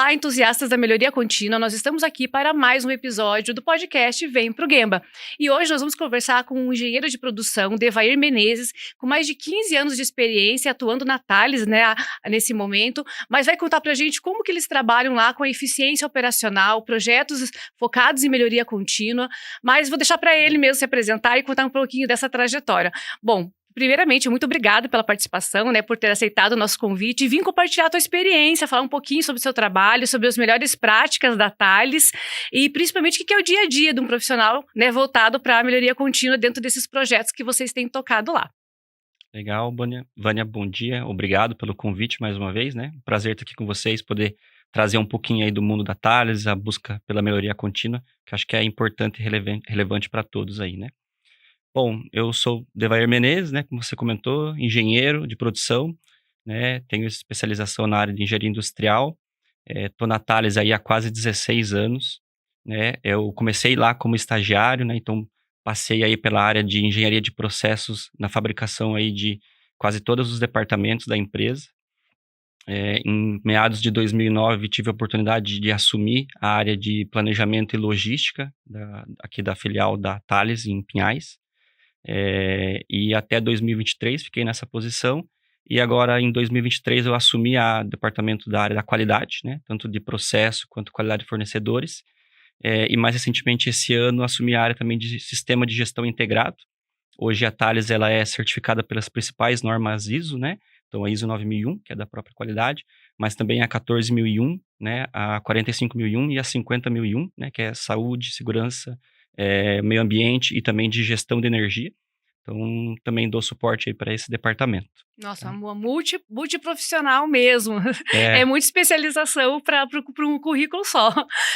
Olá, entusiastas da melhoria contínua, nós estamos aqui para mais um episódio do podcast Vem Pro Gemba. E hoje nós vamos conversar com um engenheiro de produção, Devair Menezes, com mais de 15 anos de experiência atuando na Thales, né, nesse momento, mas vai contar pra gente como que eles trabalham lá com a eficiência operacional, projetos focados em melhoria contínua, mas vou deixar para ele mesmo se apresentar e contar um pouquinho dessa trajetória. Bom, primeiramente, muito obrigada pela participação, né, por ter aceitado o nosso convite e vir compartilhar a tua experiência, falar um pouquinho sobre o seu trabalho, sobre as melhores práticas da Thales e principalmente o que é o dia a dia de um profissional, né, voltado para a melhoria contínua dentro desses projetos que vocês têm tocado lá. Legal, Vânia, bom dia. Obrigado pelo convite mais uma vez, né? Prazer estar aqui com vocês, poder trazer um pouquinho aí do mundo da Thales, a busca pela melhoria contínua, que acho que é importante e relevante para todos aí, né? Bom, eu sou Devair Menezes, né? Como você comentou, engenheiro de produção, né? Tenho especialização na área de engenharia industrial. Estou na Thales aí há quase 16 anos, né? Eu comecei lá como estagiário, né? Então, passei aí pela área de engenharia de processos na fabricação aí de quase todos os departamentos da empresa. Em meados de 2009, tive a oportunidade de assumir a área de planejamento e logística aqui da filial da Thales, em Pinhais. E até 2023 fiquei nessa posição. E agora, em 2023, eu assumi o departamento da área da qualidade, né? Tanto de processo quanto qualidade de fornecedores. E mais recentemente, esse ano, assumi a área também de sistema de gestão integrado. Hoje a Thales ela é certificada pelas principais normas ISO, né? Então a ISO 9001, que é da própria qualidade, mas também a 14001, né? A 45001 e a 50001, né? Que é saúde, segurança, meio ambiente e também de gestão de energia. Então também dou suporte aí para esse departamento. Nossa, Tá? uma multiprofissional mesmo. É muita especialização para um currículo só.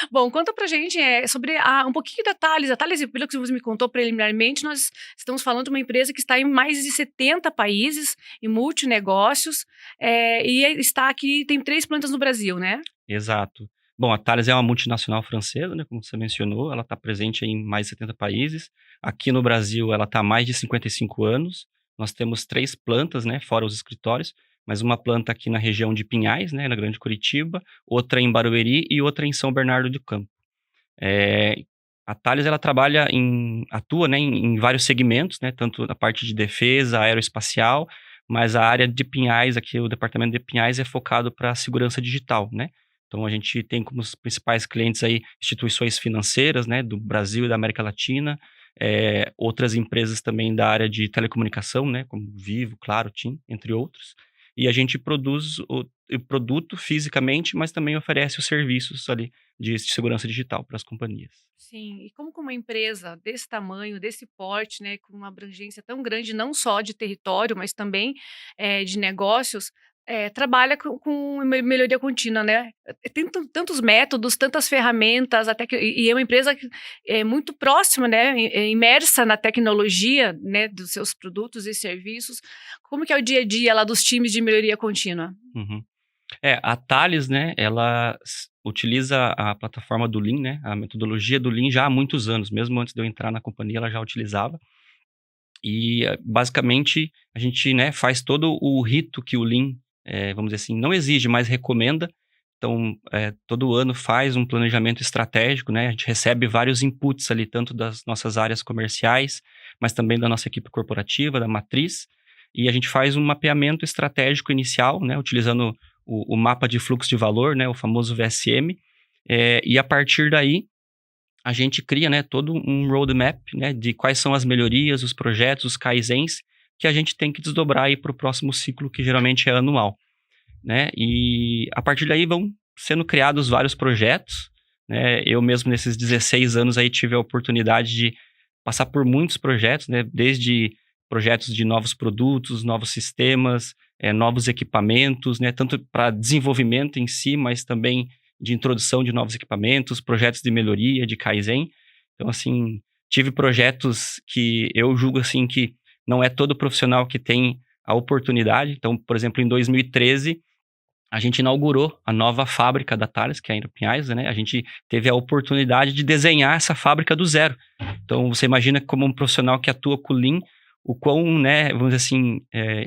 Bom, conta pra gente sobre um pouquinho da Thales. A Thales, pelo que você me contou preliminarmente, nós estamos falando de uma empresa que está em mais de 70 países, em multinegócios, e está aqui, tem 3 plantas no Brasil, né? Exato. Bom, a Thales é uma multinacional francesa, né, como você mencionou, ela está presente em mais de 70 países. Aqui no Brasil, ela está há mais de 55 anos. Nós temos 3 plantas, né, fora os escritórios, mas uma planta aqui na região de Pinhais, né, na Grande Curitiba, outra em Barueri e outra em São Bernardo do Campo. A Thales, ela atua, né, em vários segmentos, né, tanto na parte de defesa, aeroespacial, mas a área de Pinhais, aqui o departamento de Pinhais é focado para a segurança digital, né? Então, a gente tem como os principais clientes aí instituições financeiras, né, do Brasil e da América Latina, outras empresas também da área de telecomunicação, né, como Vivo, Claro, TIM, entre outros. E a gente produz o produto fisicamente, mas também oferece os serviços ali de segurança digital para as companhias. Sim, e como que uma empresa desse tamanho, desse porte, né, com uma abrangência tão grande, não só de território, mas também de negócios, trabalha com melhoria contínua, né? Tem tantos métodos, tantas ferramentas, até que, e é uma empresa que é muito próxima, né, imersa na tecnologia, né, dos seus produtos e serviços. Como que é o dia a dia lá dos times de melhoria contínua? Uhum. A Thales, né, ela utiliza a plataforma do Lean, né, a metodologia do Lean já há muitos anos, mesmo antes de eu entrar na companhia, ela já utilizava. E, basicamente, a gente, né, faz todo o rito que o Lean, vamos dizer assim, não exige, mas recomenda. Então, todo ano faz um planejamento estratégico, né, a gente recebe vários inputs ali, tanto das nossas áreas comerciais, mas também da nossa equipe corporativa, da matriz, e a gente faz um mapeamento estratégico inicial, né, utilizando o mapa de fluxo de valor, né, o famoso VSM, e a partir daí a gente cria, né, todo um roadmap, né, de quais são as melhorias, os projetos, os kaizens que a gente tem que desdobrar aí para o próximo ciclo, que geralmente é anual, né, e a partir daí vão sendo criados vários projetos, né, eu mesmo nesses 16 anos aí tive a oportunidade de passar por muitos projetos, né, desde projetos de novos produtos, novos sistemas, novos equipamentos, né, tanto para desenvolvimento em si, mas também de introdução de novos equipamentos, projetos de melhoria, de Kaizen. Então, assim, tive projetos que eu julgo, assim, que não é todo profissional que tem a oportunidade. Então, por exemplo, em 2013, a gente inaugurou a nova fábrica da Thales, que é em Pinhais, né? A gente teve a oportunidade de desenhar essa fábrica do zero. Então, você imagina como um profissional que atua com Lean, o quão, né, vamos dizer assim,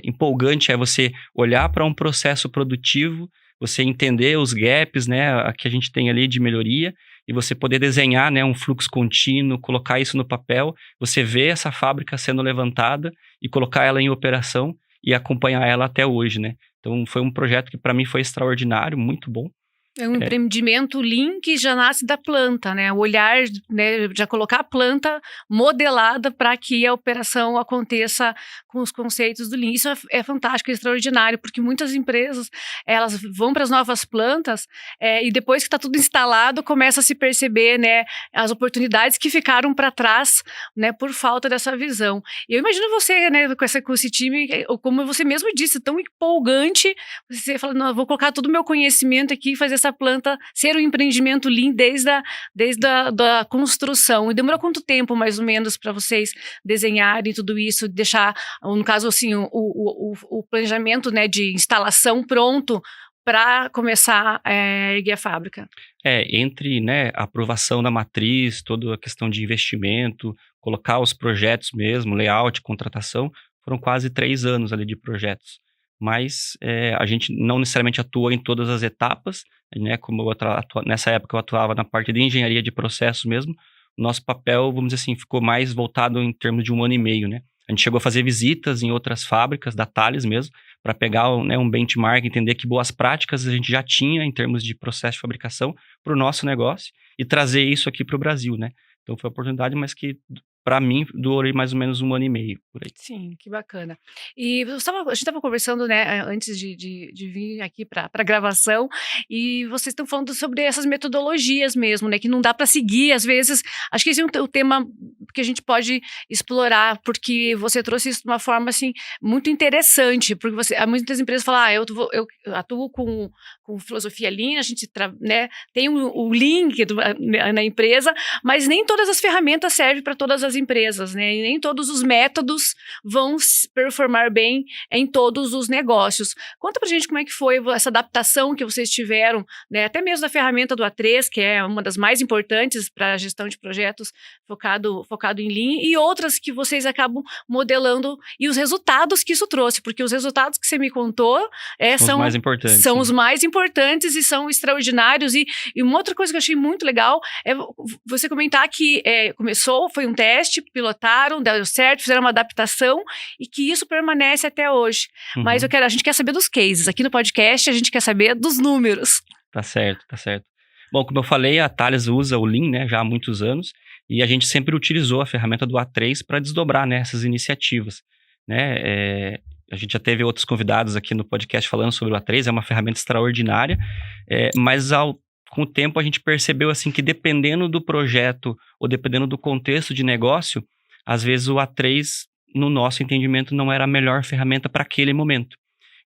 empolgante é você olhar para um processo produtivo, você entender os gaps, né, que a gente tem ali de melhoria, e você poder desenhar, né, um fluxo contínuo, colocar isso no papel, você vê essa fábrica sendo levantada e colocar ela em operação e acompanhar ela até hoje, né. Então foi um projeto que para mim foi extraordinário, muito bom. É um empreendimento Lean que já nasce da planta, né? O olhar, né, já colocar a planta modelada para que a operação aconteça com os conceitos do Lean. Isso é fantástico, é extraordinário, porque muitas empresas, elas vão para as novas plantas e depois que está tudo instalado, começa a se perceber, né, as oportunidades que ficaram para trás, né, por falta dessa visão. E eu imagino você, né, com esse time, como você mesmo disse, tão empolgante, você fala, não, eu vou colocar todo o meu conhecimento aqui e fazer essa planta ser um empreendimento Lean desde a da construção. E demorou quanto tempo, mais ou menos, para vocês desenharem tudo isso, deixar, no caso, assim, o planejamento, né, de instalação pronto para começar a erguer a fábrica? Entre, né, a aprovação da matriz, toda a questão de investimento, colocar os projetos mesmo, layout, contratação, foram quase 3 anos ali de projetos. Mas a gente não necessariamente atua em todas as etapas, né, como nessa época eu atuava na parte de engenharia de processos mesmo, o nosso papel, vamos dizer assim, ficou mais voltado em termos de 1 ano e meio, né. A gente chegou a fazer visitas em outras fábricas da Thales mesmo, para pegar, né, um benchmark, entender que boas práticas a gente já tinha em termos de processo de fabricação para o nosso negócio e trazer isso aqui para o Brasil, né. Então foi uma oportunidade, mas que para mim durou mais ou menos 1 ano e meio, por aí. Sim, que bacana. E a gente estava conversando, né, antes de vir aqui para a gravação, e vocês estão falando sobre essas metodologias mesmo, né, que não dá para seguir, às vezes, acho que esse é o tema que a gente pode explorar, porque você trouxe isso de uma forma, assim, muito interessante, porque muitas empresas falam, eu atuo com filosofia Lean, a gente né, tem o Lean na empresa, mas nem todas as ferramentas servem para todas as empresas, né, e nem todos os métodos vão performar bem em todos os negócios. Conta pra gente como é que foi essa adaptação que vocês tiveram, né, até mesmo da ferramenta do A3, que é uma das mais importantes para a gestão de projetos focado em Lean, e outras que vocês acabam modelando, e os resultados que isso trouxe, porque os resultados que você me contou São os mais importantes. São os mais importantes e são extraordinários. E uma outra coisa que eu achei muito legal é você comentar que foi um teste, pilotaram, deu certo, fizeram uma adaptação e que isso permanece até hoje. Uhum. Mas a gente quer saber dos cases. Aqui no podcast a gente quer saber dos números. Tá certo. Bom, como eu falei, a Thales usa o Lean, né, já há muitos anos, e a gente sempre utilizou a ferramenta do A3 para desdobrar, né, essas iniciativas, né. A gente já teve outros convidados aqui no podcast falando sobre o A3, é uma ferramenta extraordinária, mas com o tempo a gente percebeu assim que dependendo do projeto ou dependendo do contexto de negócio, às vezes o A3, no nosso entendimento, não era a melhor ferramenta para aquele momento.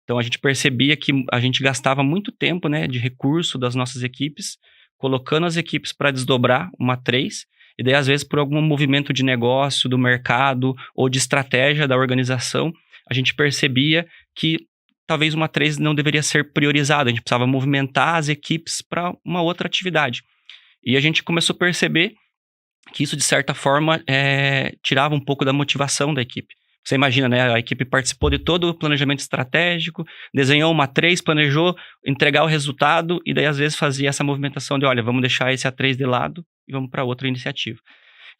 Então a gente percebia que a gente gastava muito tempo, né, de recurso das nossas equipes, colocando as equipes para desdobrar uma A3, e daí às vezes por algum movimento de negócio, do mercado ou de estratégia da organização, a gente percebia que talvez uma A3 não deveria ser priorizada, a gente precisava movimentar as equipes para uma outra atividade. E a gente começou a perceber que isso, de certa forma, tirava um pouco da motivação da equipe. Você imagina, né? A equipe participou de todo o planejamento estratégico, desenhou uma A3, planejou entregar o resultado, e daí, às vezes, fazia essa movimentação de, olha, vamos deixar esse A3 de lado e vamos para outra iniciativa.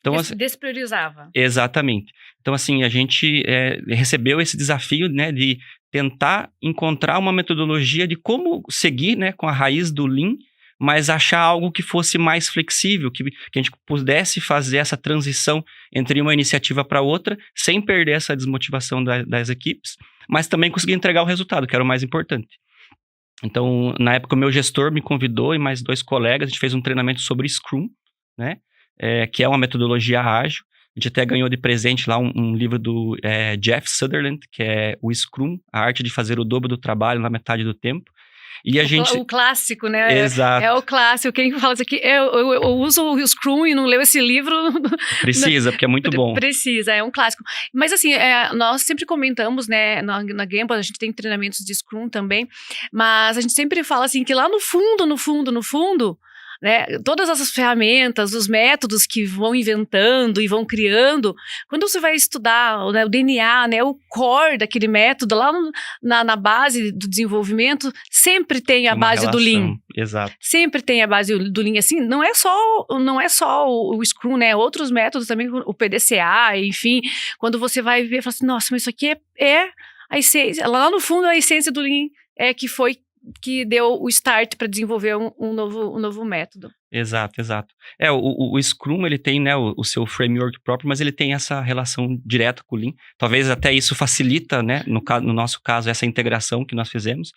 Então, despriorizava. Exatamente. Então, assim, a gente recebeu esse desafio, né, de tentar encontrar uma metodologia de como seguir, né, com a raiz do Lean, mas achar algo que fosse mais flexível, que a gente pudesse fazer essa transição entre uma iniciativa para outra, sem perder essa desmotivação das equipes, mas também conseguir entregar o resultado, que era o mais importante. Então, na época, o meu gestor me convidou e mais 2 colegas, a gente fez um treinamento sobre Scrum, né, que é uma metodologia ágil. A gente até ganhou de presente lá um livro do Jeff Sutherland, que é o Scrum, a arte de fazer o dobro do trabalho na metade do tempo. E o clássico, né? Exato. É o clássico. Quem fala isso aqui, eu uso o Scrum e não leu esse livro. Precisa, porque é muito bom. Precisa, é um clássico. Mas assim, nós sempre comentamos, né, na Gamble, a gente tem treinamentos de Scrum também, mas a gente sempre fala assim, que lá no fundo, né, todas essas ferramentas, os métodos que vão inventando e vão criando, quando você vai estudar, né, o DNA, né, o core daquele método, lá na base do desenvolvimento, sempre tem a base do Lean. Exato. Sempre tem a base do Lean, assim, não é só o Scrum, né, outros métodos também, o PDCA, enfim, quando você vai ver, fala assim, nossa, mas isso aqui é a essência, lá no fundo a essência do Lean que deu o start para desenvolver um novo método. Exato. O Scrum, ele tem, né, o seu framework próprio, mas ele tem essa relação direta com o Lean. Talvez até isso facilita, né, no nosso caso, essa integração que nós fizemos.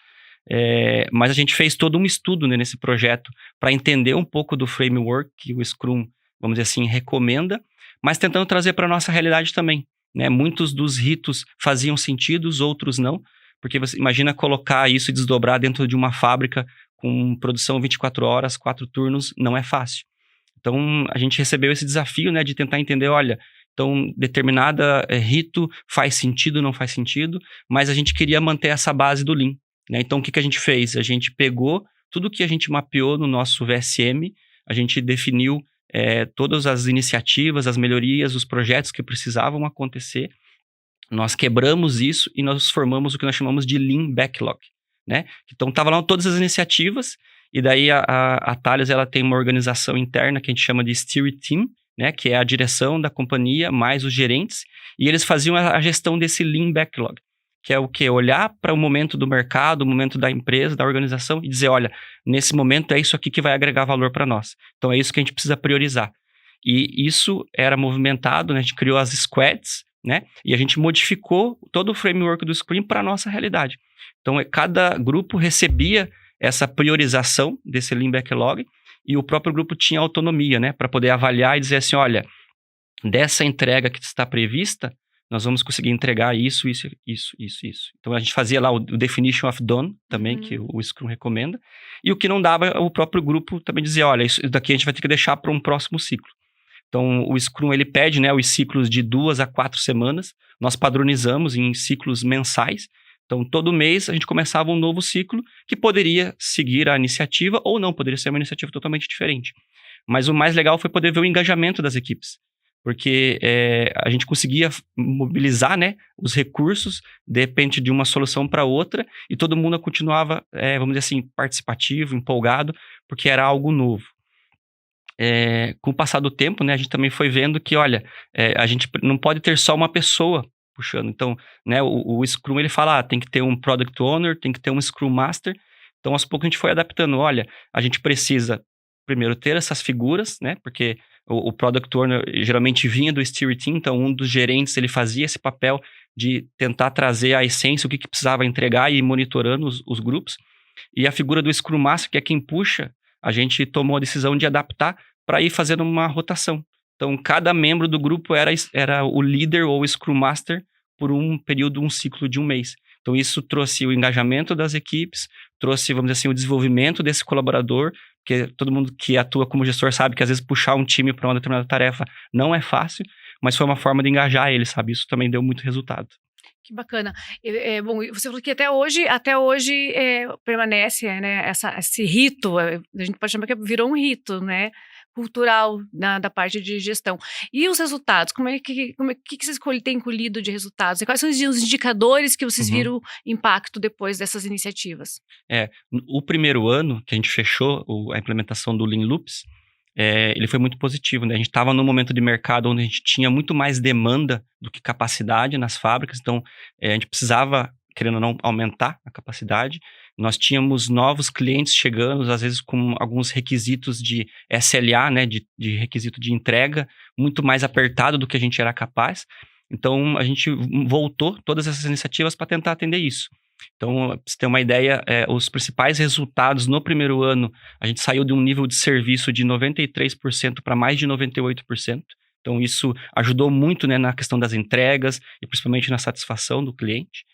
Mas a gente fez todo um estudo, né, nesse projeto para entender um pouco do framework que o Scrum, vamos dizer assim, recomenda, mas tentando trazer para a nossa realidade também, né? Muitos dos ritos faziam sentido, outros não, porque você imagina colocar isso e desdobrar dentro de uma fábrica com produção 24 horas, 4 turnos, não é fácil. Então, a gente recebeu esse desafio, né, de tentar entender, olha, então, determinada rito faz sentido, não faz sentido, mas a gente queria manter essa base do Lean, né? Então, o que a gente fez? A gente pegou tudo que a gente mapeou no nosso VSM, a gente definiu todas as iniciativas, as melhorias, os projetos que precisavam acontecer. Nós quebramos isso e nós formamos o que nós chamamos de Lean Backlog, né? Então, estava lá todas as iniciativas, e daí a Thales, ela tem uma organização interna que a gente chama de Steering Team, né? Que é a direção da companhia, mais os gerentes, e eles faziam a gestão desse Lean Backlog, que é o quê? Olhar para o momento do mercado, o momento da empresa, da organização, e dizer, olha, nesse momento é isso aqui que vai agregar valor para nós. Então, é isso que a gente precisa priorizar. E isso era movimentado, né? A gente criou as squads, né? E a gente modificou todo o framework do Scrum para a nossa realidade. Então, cada grupo recebia essa priorização desse Lean Backlog, e o próprio grupo tinha autonomia, né? Para poder avaliar e dizer assim, olha, dessa entrega que está prevista, nós vamos conseguir entregar isso. Então, a gente fazia lá o Definition of Done, também, que o Scrum recomenda. E o que não dava, o próprio grupo também dizia, olha, isso daqui a gente vai ter que deixar para um próximo ciclo. Então, o Scrum, ele pede, né, os ciclos de 2 a 4 semanas. Nós padronizamos em ciclos mensais. Então, todo mês, a gente começava um novo ciclo que poderia seguir a iniciativa ou não, poderia ser uma iniciativa totalmente diferente. Mas o mais legal foi poder ver o engajamento das equipes. Porque a gente conseguia mobilizar, né, os recursos, de repente, de uma solução para outra, e todo mundo continuava, vamos dizer assim, participativo, empolgado, porque era algo novo. Com o passar do tempo, né, a gente também foi vendo que, olha, a gente não pode ter só uma pessoa puxando. Então, né, o Scrum, ele fala, tem que ter um Product Owner, tem que ter um Scrum Master. Então, aos poucos, a gente foi adaptando. Olha, a gente precisa, primeiro, ter essas figuras, né, porque o Product Owner geralmente vinha do Steering Team, então um dos gerentes, ele fazia esse papel de tentar trazer a essência, o que precisava entregar e ir monitorando os grupos. E a figura do Scrum Master, que é quem puxa, a gente tomou a decisão de adaptar para ir fazendo uma rotação. Então, cada membro do grupo era o líder ou o Scrum Master por um período, um ciclo de um mês. Então, isso trouxe o engajamento das equipes, trouxe, vamos dizer assim, o desenvolvimento desse colaborador, porque todo mundo que atua como gestor sabe que, às vezes, puxar um time para uma determinada tarefa não é fácil, mas foi uma forma de engajar ele, sabe? Isso também deu muito resultado. Que bacana. Bom, você falou que até hoje permanece, né, esse rito, a gente pode chamar que virou um rito, né, cultural da parte de gestão. E os resultados? Como é que vocês têm colhido de resultados? E quais são os indicadores que vocês viram impacto depois dessas iniciativas? O primeiro ano que a gente fechou a implementação do Lean Loops, ele foi muito positivo, né? A gente estava num momento de mercado onde a gente tinha muito mais demanda do que capacidade nas fábricas, então a gente precisava, querendo ou não, aumentar a capacidade. Nós tínhamos novos clientes chegando, às vezes com alguns requisitos de SLA, né, de requisito de entrega, muito mais apertado do que a gente era capaz. Então, a gente voltou todas essas iniciativas para tentar atender isso. Então, para você ter uma ideia, os principais resultados no primeiro ano, a gente saiu de um nível de serviço de 93% para mais de 98%. Então, isso ajudou muito, né, na questão das entregas e principalmente na satisfação do cliente.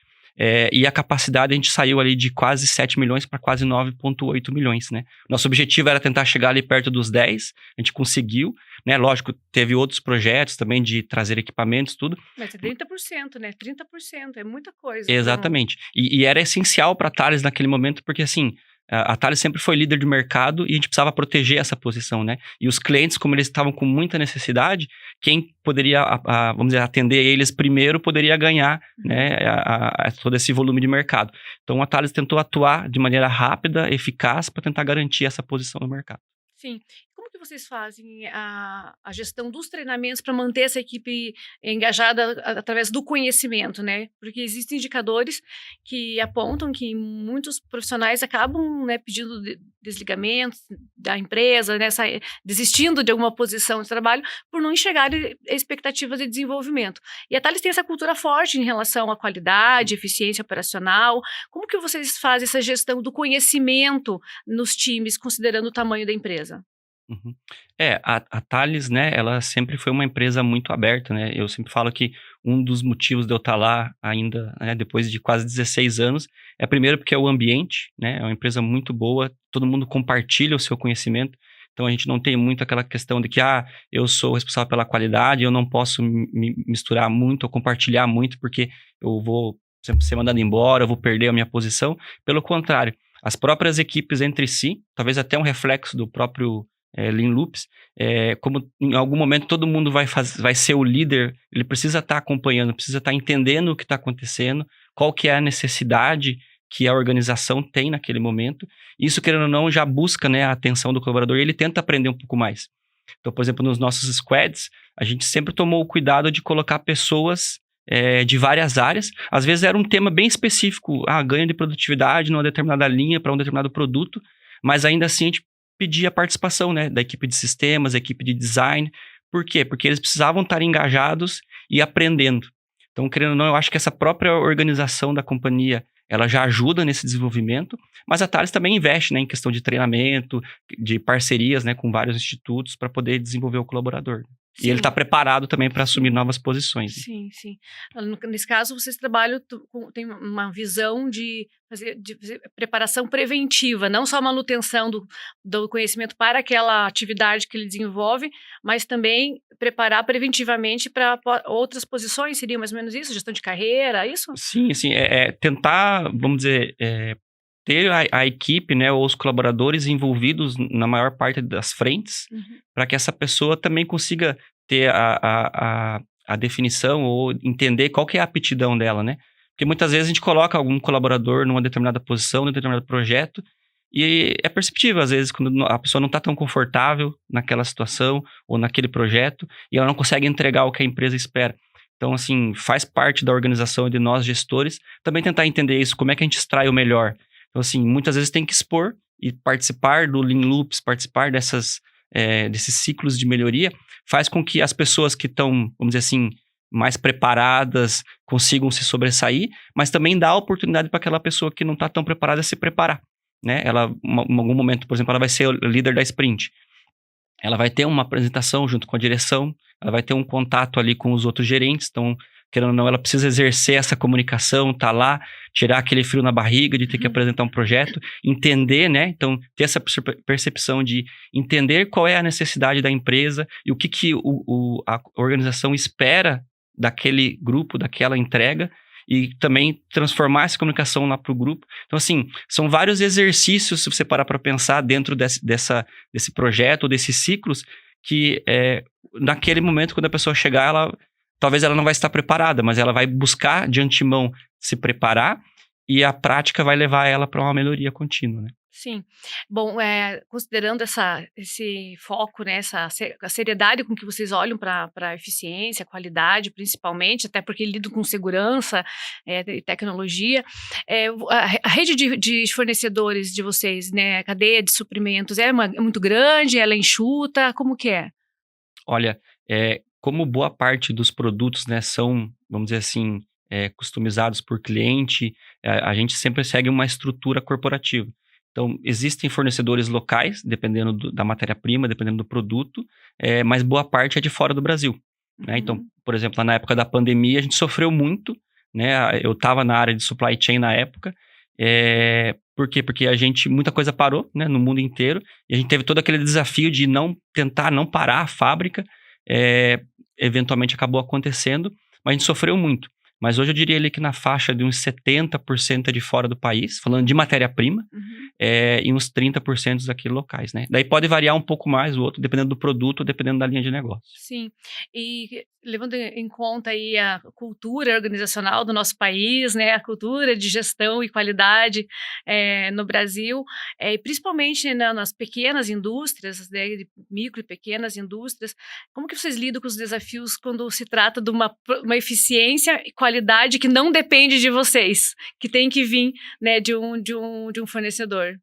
E a capacidade, a gente saiu ali de quase 7 milhões para quase 9,8 milhões, né? Nosso objetivo era tentar chegar ali perto dos 10, a gente conseguiu, né? Lógico, teve outros projetos também de trazer equipamentos, tudo. Mas é 30%, né? 30%, é muita coisa. Exatamente. E era essencial para a Thales naquele momento, porque assim, A Thales sempre foi líder de mercado e a gente precisava proteger essa posição, né? E os clientes, como eles estavam com muita necessidade, quem poderia, vamos dizer, atender eles primeiro poderia ganhar, né, todo esse volume de mercado. Então, a Thales tentou atuar de maneira rápida, eficaz, para tentar garantir essa posição no mercado. Sim. Como que vocês fazem a gestão dos treinamentos para manter essa equipe engajada através do conhecimento, né? Porque existem indicadores que apontam que muitos profissionais acabam, né, pedindo desligamentos da empresa, né, desistindo de alguma posição de trabalho por não enxergarem expectativas de desenvolvimento. E a Thales tem essa cultura forte em relação à qualidade, eficiência operacional. Como que vocês fazem essa gestão do conhecimento nos times, considerando o tamanho da empresa? Uhum. A Thales, né, ela sempre foi uma empresa muito aberta, né? Eu sempre falo que um dos motivos de eu estar lá ainda, né, depois de quase 16 anos, é primeiro porque é o ambiente, né? É uma empresa muito boa, todo mundo compartilha o seu conhecimento, então a gente não tem muito aquela questão de que, eu sou responsável pela qualidade, eu não posso me misturar muito ou compartilhar muito porque eu vou sempre ser mandado embora, eu vou perder a minha posição. Pelo contrário, as próprias equipes entre si, talvez até um reflexo do próprio Lean Loops, como em algum momento todo mundo vai ser o líder, ele precisa estar acompanhando, precisa estar entendendo o que está acontecendo, qual que é a necessidade que a organização tem naquele momento. Isso, querendo ou não, já busca, né, a atenção do colaborador e ele tenta aprender um pouco mais. Então, por exemplo, nos nossos squads, a gente sempre tomou o cuidado de colocar pessoas de várias áreas. Às vezes era um tema bem específico, ganho de produtividade numa determinada linha para um determinado produto, mas ainda assim a gente pedir a participação, né, da equipe de sistemas, da equipe de design. Por quê? Porque eles precisavam estar engajados e aprendendo. Então, querendo ou não, eu acho que essa própria organização da companhia, ela já ajuda nesse desenvolvimento, mas a Thales também investe, né, em questão de treinamento, de parcerias, né, com vários institutos para poder desenvolver o colaborador. Sim. E ele está preparado também para assumir novas posições. Sim, sim. Nesse caso, vocês trabalham, tem uma visão de fazer preparação preventiva, não só manutenção do conhecimento para aquela atividade que ele desenvolve, mas também preparar preventivamente para outras posições, seria mais ou menos isso? Gestão de carreira, isso? Sim, sim. Tentar, vamos dizer, ter a equipe, né, ou os colaboradores envolvidos na maior parte das frentes, para que essa pessoa também consiga ter a definição ou entender qual que é a aptidão dela, né? Porque muitas vezes a gente coloca algum colaborador numa determinada posição, num determinado projeto, e é perceptível, às vezes, quando a pessoa não está tão confortável naquela situação ou naquele projeto, e ela não consegue entregar o que a empresa espera. Então, assim, faz parte da organização e de nós, gestores, também tentar entender isso, como é que a gente extrai o melhor. Então, assim, muitas vezes tem que expor e participar do Lean Loops, participar desses ciclos de melhoria, faz com que as pessoas que estão, vamos dizer assim, mais preparadas consigam se sobressair, mas também dá a oportunidade para aquela pessoa que não está tão preparada se preparar, né? Ela, em algum momento, por exemplo, ela vai ser o líder da sprint. Ela vai ter uma apresentação junto com a direção, ela vai ter um contato ali com os outros gerentes, então, querendo ou não, ela precisa exercer essa comunicação, tá lá, tirar aquele frio na barriga de ter que apresentar um projeto, entender, né? Então, ter essa percepção de entender qual é a necessidade da empresa e o que a organização espera daquele grupo, daquela entrega, e também transformar essa comunicação lá para o grupo. Então, assim, são vários exercícios, se você parar para pensar, dentro desse projeto, desses ciclos, que naquele momento, quando a pessoa chegar, talvez ela não vai estar preparada, mas ela vai buscar de antemão se preparar e a prática vai levar ela para uma melhoria contínua, né? Sim. Bom, considerando esse foco, né, a seriedade com que vocês olham para a eficiência, a qualidade, principalmente, até porque lidam com segurança e tecnologia, a rede de fornecedores de vocês, né, a cadeia de suprimentos, é muito grande, ela é enxuta, como que é? Olha, como boa parte dos produtos, né, são, vamos dizer assim, customizados por cliente, a gente sempre segue uma estrutura corporativa. Então, existem fornecedores locais, dependendo da matéria-prima, dependendo do produto, mas boa parte é de fora do Brasil, né? Então, por exemplo, na época da pandemia, a gente sofreu muito, né? Eu estava na área de supply chain na época. Por quê? Porque muita coisa parou, né, no mundo inteiro, e a gente teve todo aquele desafio de tentar não parar a fábrica. Eventualmente acabou acontecendo, mas a gente sofreu muito. mas hoje eu diria ali que na faixa de uns 70% é de fora do país, falando de matéria-prima, e uns 30% aqui locais, né? Daí pode variar um pouco mais o outro, dependendo do produto, dependendo da linha de negócio. Sim, e levando em conta aí a cultura organizacional do nosso país, né, a cultura de gestão e qualidade no Brasil, e principalmente nas pequenas indústrias, né, micro e pequenas indústrias, como que vocês lidam com os desafios quando se trata de uma eficiência e qualidade que não depende de vocês, que tem que vir, né, de um fornecedor?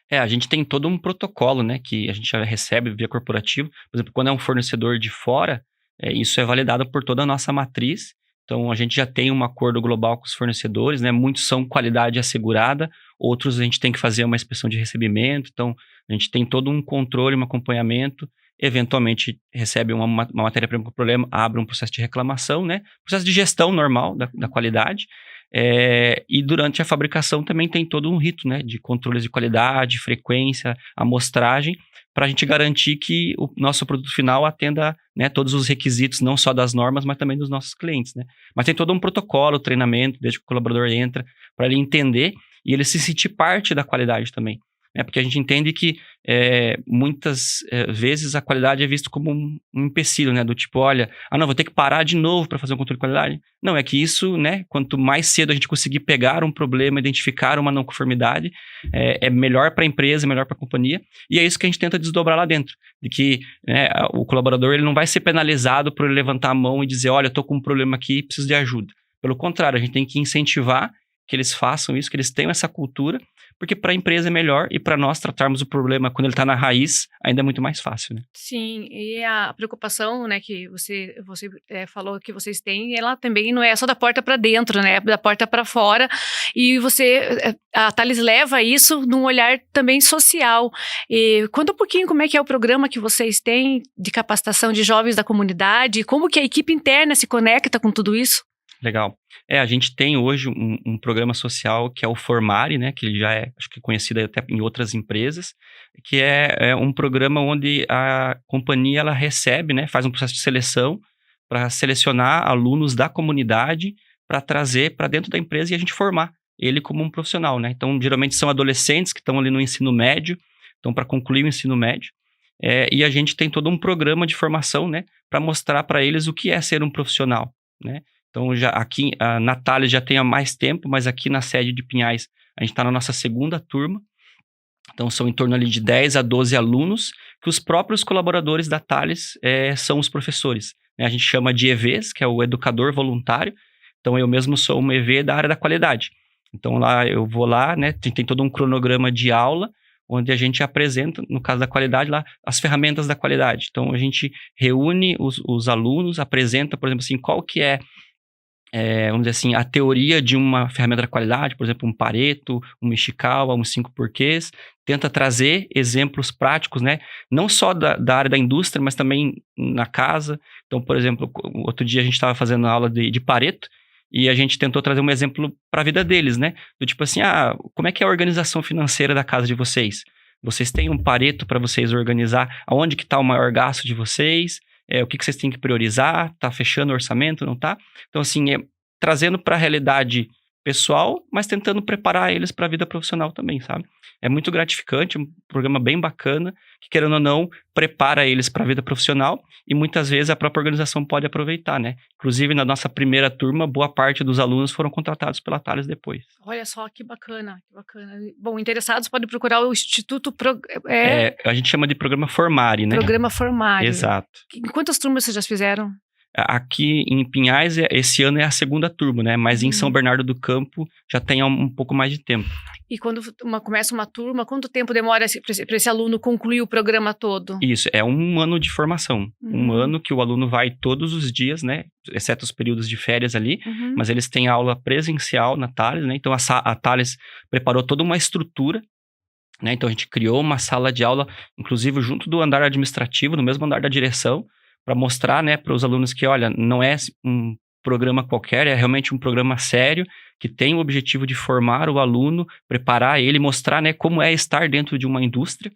A gente tem todo um protocolo, né, que a gente já recebe via corporativo. Por exemplo, quando é um fornecedor de fora, isso é validado por toda a nossa matriz. Então, a gente já tem um acordo global com os fornecedores, né? Muitos são qualidade assegurada, outros a gente tem que fazer uma inspeção de recebimento. Então, a gente tem todo um controle, um acompanhamento. Eventualmente, recebe uma matéria-prima com problema, abre um processo de reclamação, né? Processo de gestão normal da qualidade. E durante a fabricação também tem todo um rito, né, de controles de qualidade, frequência, amostragem, para a gente garantir que o nosso produto final atenda, né, todos os requisitos, não só das normas, mas também dos nossos clientes, né? Mas tem todo um protocolo, treinamento, desde que o colaborador entra, para ele entender e ele se sentir parte da qualidade também. Porque a gente entende que muitas vezes a qualidade é vista como um empecilho, né? Do tipo, olha, não, vou ter que parar de novo para fazer um controle de qualidade. Não, é que isso, né? Quanto mais cedo a gente conseguir pegar um problema, identificar uma não conformidade, é melhor para a empresa, melhor para a companhia. E é isso que a gente tenta desdobrar lá dentro. De que o colaborador ele não vai ser penalizado por ele levantar a mão e dizer, olha, eu estou com um problema aqui, preciso de ajuda. Pelo contrário, a gente tem que incentivar que eles façam isso, que eles tenham essa cultura, porque para a empresa é melhor e para nós tratarmos o problema quando ele está na raiz, ainda é muito mais fácil, né? Sim, e a preocupação, né, que você falou que vocês têm, ela também não é só da porta para dentro, né, é da porta para fora, e a Thales leva isso num olhar também social. E conta um pouquinho como é que é o programa que vocês têm de capacitação de jovens da comunidade, como que a equipe interna se conecta com tudo isso? Legal. A gente tem hoje um programa social que é o Formare, né? Que ele já é, acho que conhecido até em outras empresas, que é um programa onde a companhia ela recebe, né? Faz um processo de seleção para selecionar alunos da comunidade para trazer para dentro da empresa e a gente formar ele como um profissional, né? Então, geralmente são adolescentes que estão ali no ensino médio, então para concluir o ensino médio, e a gente tem todo um programa de formação, né? Para mostrar para eles o que é ser um profissional, né? Então, já aqui, na Thales já tem há mais tempo, mas aqui na sede de Pinhais, a gente está na nossa segunda turma. Então, são em torno ali de 10 a 12 alunos, que os próprios colaboradores da Thales são os professores, né? A gente chama de EVs, que é o educador voluntário. Então, eu mesmo sou um EV da área da qualidade. Então, lá eu vou lá, né? Tem todo um cronograma de aula, onde a gente apresenta, no caso da qualidade, lá, as ferramentas da qualidade. Então, a gente reúne os alunos, apresenta, por exemplo, assim, qual que vamos dizer assim, a teoria de uma ferramenta da qualidade, por exemplo, um Pareto, um Ishikawa, um 5 porquês, tenta trazer exemplos práticos, né? Não só da área da indústria, mas também na casa. Então, por exemplo, outro dia a gente estava fazendo aula de Pareto e a gente tentou trazer um exemplo para a vida deles, né? Do tipo assim, como é que é a organização financeira da casa de vocês? Vocês têm um Pareto para vocês organizar aonde que está o maior gasto de vocês? O que vocês têm que priorizar, tá fechando o orçamento, não tá? Então, assim, trazendo para a realidade pessoal, mas tentando preparar eles para a vida profissional também, sabe? É muito gratificante, um programa bem bacana, que querendo ou não, prepara eles para a vida profissional e muitas vezes a própria organização pode aproveitar, né? Inclusive, na nossa primeira turma, boa parte dos alunos foram contratados pela Thales depois. Olha só, que bacana, que bacana. Bom, interessados podem procurar o Instituto... A gente chama de programa Formare, né? Programa Formare. Exato. Quantas turmas vocês já fizeram? Aqui em Pinhais, esse ano é a segunda turma, né? Mas em São Bernardo do Campo já tem um pouco mais de tempo. E quando começa uma turma, quanto tempo demora para esse aluno concluir o programa todo? Isso, é um ano de formação. Um ano que o aluno vai todos os dias, né? Exceto os períodos de férias ali. Mas eles têm aula presencial na Thales, né? Então a Thales preparou toda uma estrutura, né? Então a gente criou uma sala de aula, inclusive junto do andar administrativo, no mesmo andar da direção, para mostrar, né, para os alunos que, olha, não é um programa qualquer, é realmente um programa sério, que tem o objetivo de formar o aluno, preparar ele, mostrar, né, como é estar dentro de uma indústria,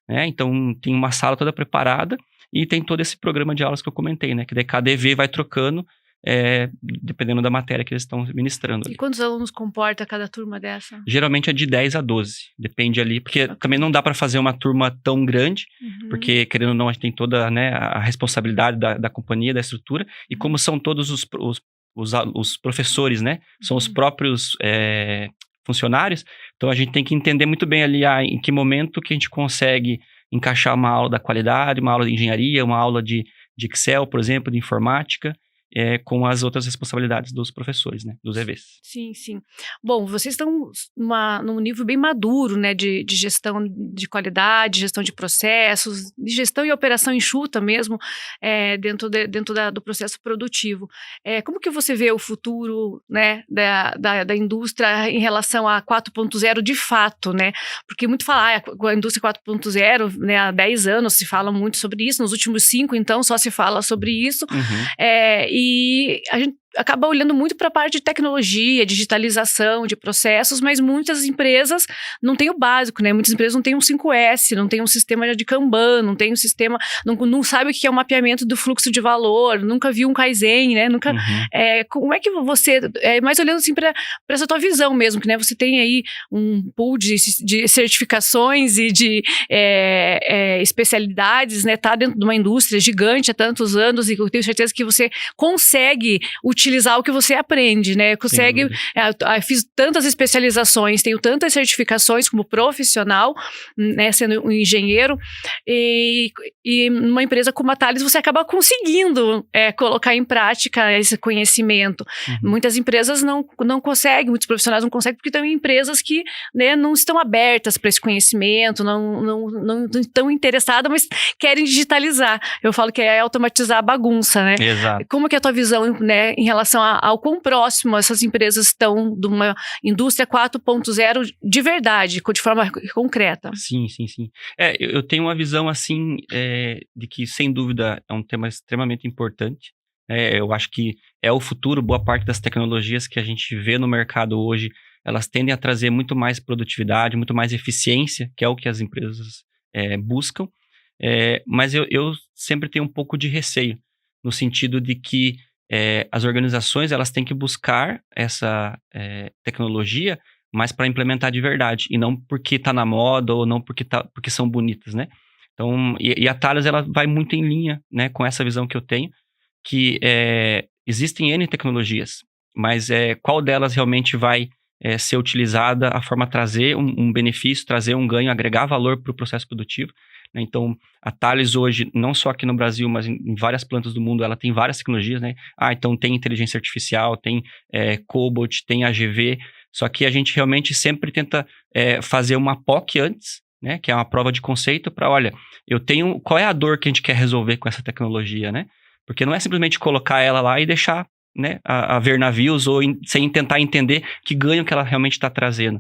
né? Então, tem uma sala toda preparada e tem todo esse programa de aulas que eu comentei, né, que daí cada EV vai trocando dependendo da matéria que eles estão ministrando. E quantos alunos comporta cada turma dessa? Geralmente é de 10 a 12, depende ali, porque também não dá para fazer uma turma tão grande, porque, querendo ou não, a gente tem toda, né, a responsabilidade da companhia, da estrutura, e como são todos os professores, né, são os próprios funcionários, então a gente tem que entender muito bem ali em que momento que a gente consegue encaixar uma aula da qualidade, uma aula de engenharia, uma aula de Excel, por exemplo, de informática, com as outras responsabilidades dos professores, né, dos EVs. Sim, sim. Bom, vocês estão num nível bem maduro, né, de gestão de qualidade, gestão de processos, de gestão e operação enxuta mesmo, dentro do processo produtivo. Como que você vê o futuro, né, da indústria em relação a 4.0 de fato, né? Porque muito fala, a indústria 4.0, né, há 10 anos se fala muito sobre isso, nos últimos 5, então, só se fala sobre isso. E a gente acaba olhando muito para a parte de tecnologia, digitalização de processos, mas muitas empresas não têm o básico, né? Muitas empresas não têm um 5S, não têm um sistema de Kanban, não tem um sistema, não sabe o que é o mapeamento do fluxo de valor, nunca viu um Kaizen, né? Nunca, como é que você, mais olhando assim para essa tua visão mesmo, que, né, você tem aí um pool de certificações e de especialidades, né? Tá dentro de uma indústria gigante há tantos anos e eu tenho certeza que você consegue utilizar o que você aprende, né? Consegue, fiz tantas especializações, tenho tantas certificações como profissional, né, sendo um engenheiro, e numa empresa como a Thales você acaba conseguindo colocar em prática esse conhecimento. Muitas empresas não conseguem, muitos profissionais não conseguem, porque tem empresas que, né, não estão abertas para esse conhecimento, não estão interessadas, mas querem digitalizar. Eu falo que é automatizar a bagunça, né? Exato. Como que é a tua visão, né, em relação ao quão próximo essas empresas estão de uma indústria 4.0 de verdade, de forma concreta? Sim. Eu tenho uma visão, assim, de que, sem dúvida, é um tema extremamente importante. Eu acho que é o futuro. Boa parte das tecnologias que a gente vê no mercado hoje, elas tendem a trazer muito mais produtividade, muito mais eficiência, que é o que as empresas buscam. Mas eu sempre tenho um pouco de receio, no sentido de que as organizações elas têm que buscar essa tecnologia, mas para implementar de verdade, e não porque está na moda ou não porque são bonitas, né? Então, e a Thales ela vai muito em linha, né, com essa visão que eu tenho, que existem N tecnologias, mas qual delas realmente vai ser utilizada a forma de trazer um benefício, trazer um ganho, agregar valor para o processo produtivo. Então, a Thales hoje, não só aqui no Brasil, mas em várias plantas do mundo, ela tem várias tecnologias, né? Então tem inteligência artificial, tem Cobalt, tem AGV, só que a gente realmente sempre tenta fazer uma POC antes, né? Que é uma prova de conceito para, olha, qual é a dor que a gente quer resolver com essa tecnologia, né? Porque não é simplesmente colocar ela lá e deixar, né, a ver navios ou sem tentar entender que ganho que ela realmente está trazendo.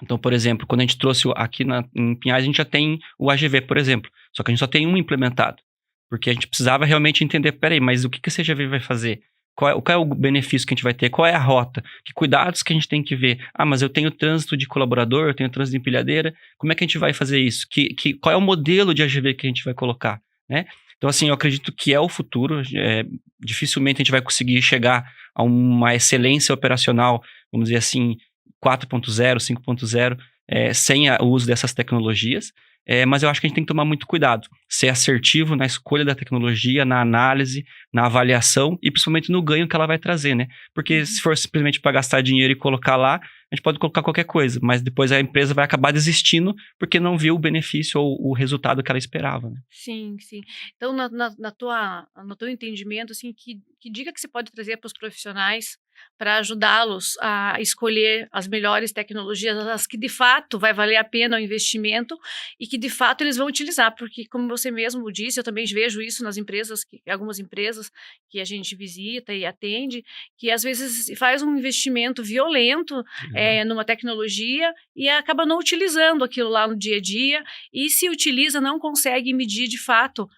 Então, por exemplo, quando a gente trouxe aqui em Pinhais, a gente já tem o AGV, por exemplo. Só que a gente só tem um implementado. Porque a gente precisava realmente entender, peraí, mas o que esse AGV vai fazer? Qual é o benefício que a gente vai ter? Qual é a rota? Que cuidados que a gente tem que ver? Mas eu tenho trânsito de colaborador, eu tenho trânsito de empilhadeira. Como é que a gente vai fazer isso? Qual é o modelo de AGV que a gente vai colocar, né? Então, assim, eu acredito que é o futuro. Dificilmente a gente vai conseguir chegar a uma excelência operacional, vamos dizer assim, 4.0, 5.0, sem o uso dessas tecnologias, mas eu acho que a gente tem que tomar muito cuidado, ser assertivo na escolha da tecnologia, na análise, na avaliação e principalmente no ganho que ela vai trazer, né? Porque se for simplesmente para gastar dinheiro e colocar lá, a gente pode colocar qualquer coisa, mas depois a empresa vai acabar desistindo porque não viu o benefício ou o resultado que ela esperava, né? Sim. Então, no teu entendimento, assim, que dica que você pode trazer para os profissionais para ajudá-los a escolher as melhores tecnologias, as que de fato vai valer a pena o investimento e que de fato eles vão utilizar, porque como você mesmo disse, eu também vejo isso nas empresas, algumas empresas que a gente visita e atende, que às vezes faz um investimento violento numa tecnologia e acaba não utilizando aquilo lá no dia a dia, e se utiliza não consegue medir de fato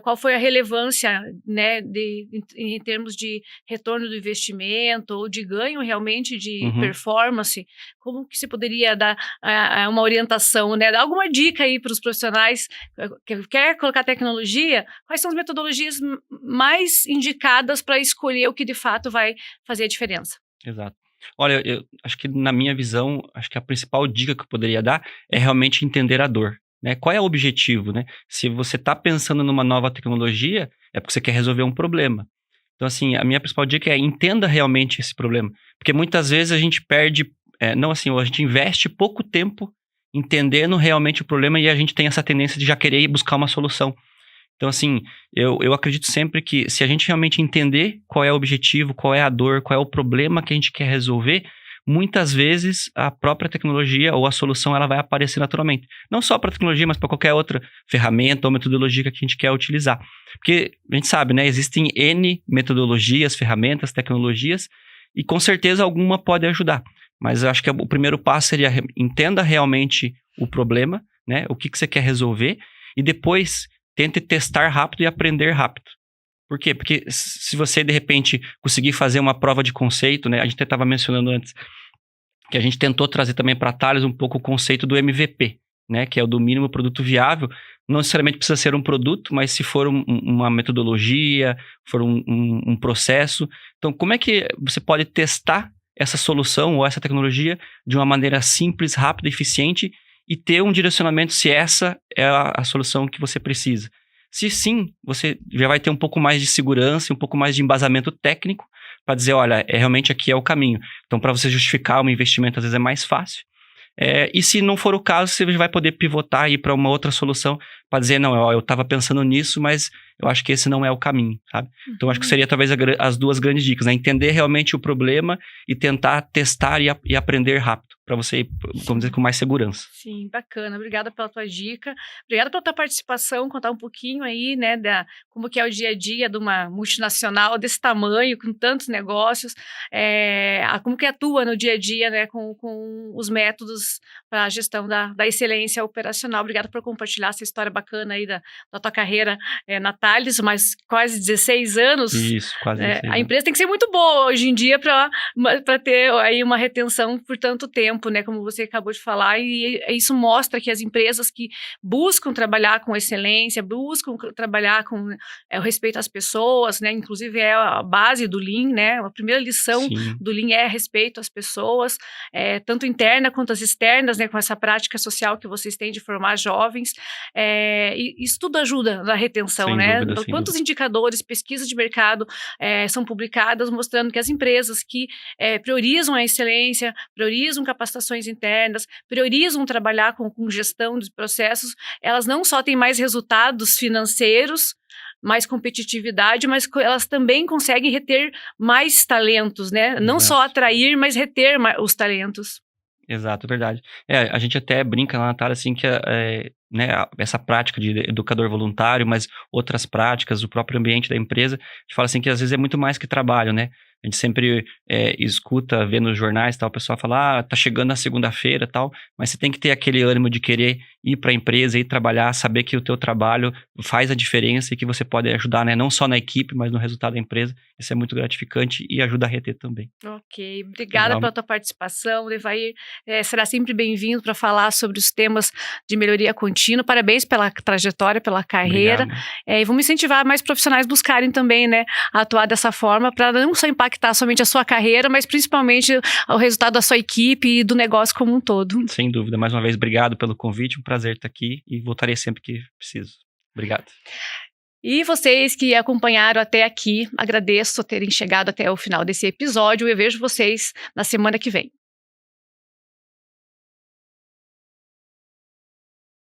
qual foi a relevância, né, em termos de retorno do investimento ou de ganho realmente de performance, como que se poderia dar uma orientação, né, dar alguma dica aí para os profissionais que quer colocar tecnologia, quais são as metodologias mais indicadas para escolher o que de fato vai fazer a diferença? Exato. Olha, eu acho que na minha visão, acho que a principal dica que eu poderia dar é realmente entender a dor, né? Qual é o objetivo, né? Se você está pensando numa nova tecnologia, é porque você quer resolver um problema. Então, assim, a minha principal dica é entenda realmente esse problema. Porque muitas vezes a gente perde, não assim, a gente investe pouco tempo entendendo realmente o problema e a gente tem essa tendência de já querer ir buscar uma solução. Então, assim, eu acredito sempre que se a gente realmente entender qual é o objetivo, qual é a dor, qual é o problema que a gente quer resolver, muitas vezes a própria tecnologia ou a solução ela vai aparecer naturalmente. Não só para a tecnologia, mas para qualquer outra ferramenta ou metodologia que a gente quer utilizar. Porque a gente sabe, né? Existem N metodologias, ferramentas, tecnologias, e com certeza alguma pode ajudar. Mas eu acho que o primeiro passo seria entenda realmente o problema, né? O que você quer resolver, e depois tente testar rápido e aprender rápido. Por quê? Porque se você, de repente, conseguir fazer uma prova de conceito, né? A gente estava mencionando antes que a gente tentou trazer também para a Thales um pouco o conceito do MVP, né? Que é o do mínimo produto viável. Não necessariamente precisa ser um produto, mas se for uma metodologia, for um processo. Então, como é que você pode testar essa solução ou essa tecnologia de uma maneira simples, rápida, eficiente e ter um direcionamento se essa é a solução que você precisa? Se sim, você já vai ter um pouco mais de segurança, um pouco mais de embasamento técnico para dizer, olha, realmente aqui é o caminho. Então, para você justificar um investimento, às vezes é mais fácil. E se não for o caso, você vai poder pivotar e ir para uma outra solução para dizer, não, eu estava pensando nisso, mas eu acho que esse não é o caminho, sabe? Então, acho que seria talvez as duas grandes dicas, né? Entender realmente o problema e tentar testar e aprender rápido, para você ir, vamos dizer, com mais segurança. Sim, bacana. Obrigada pela tua dica. Obrigada pela tua participação, contar um pouquinho aí, né, como que é o dia a dia de uma multinacional desse tamanho, com tantos negócios, como que atua no dia a dia, né, com os métodos para a gestão da excelência operacional. Obrigada por compartilhar essa história bacana aí da tua carreira na Thales, mas quase 16 anos. Isso, quase 16 anos. A empresa tem que ser muito boa hoje em dia para ter aí uma retenção por tanto tempo, né, como você acabou de falar, e isso mostra que as empresas que buscam trabalhar com excelência, buscam trabalhar com o respeito às pessoas, né, inclusive é a base do Lean, né, a primeira lição do Lean é respeito às pessoas, tanto interna quanto as externas, né, com essa prática social que vocês têm de formar jovens, e isso tudo ajuda na retenção, né? Quantos indicadores, pesquisas de mercado são publicadas mostrando que as empresas que priorizam a excelência, priorizam capacitações internas, priorizam trabalhar com gestão de processos, elas não só têm mais resultados financeiros, mais competitividade, mas elas também conseguem reter mais talentos, né? Não só atrair, mas reter os talentos. Exato, verdade. A gente até brinca lá na Tara, assim, que né, essa prática de educador voluntário, mas outras práticas, o próprio ambiente da empresa, a gente fala assim que às vezes é muito mais que trabalho, né? A gente sempre escuta, vê nos jornais, tal, o pessoal fala, tá chegando na segunda-feira, tal, mas você tem que ter aquele ânimo de querer ir para a empresa, ir trabalhar, saber que o teu trabalho faz a diferença e que você pode ajudar, né? Não só na equipe, mas no resultado da empresa. Isso é muito gratificante e ajuda a reter também. Ok, obrigada pela tua participação, Devair. Será sempre bem-vindo para falar sobre os temas de melhoria contínua. Parabéns pela trajetória, pela carreira. E vamos incentivar mais profissionais buscarem também, né, a atuar dessa forma para não só impactar somente a sua carreira, mas principalmente o resultado da sua equipe e do negócio como um todo. Sem dúvida. Mais uma vez, obrigado pelo convite. Um prazer estar aqui e voltarei sempre que preciso. Obrigado. E vocês que acompanharam até aqui, agradeço terem chegado até o final desse episódio e eu vejo vocês na semana que vem.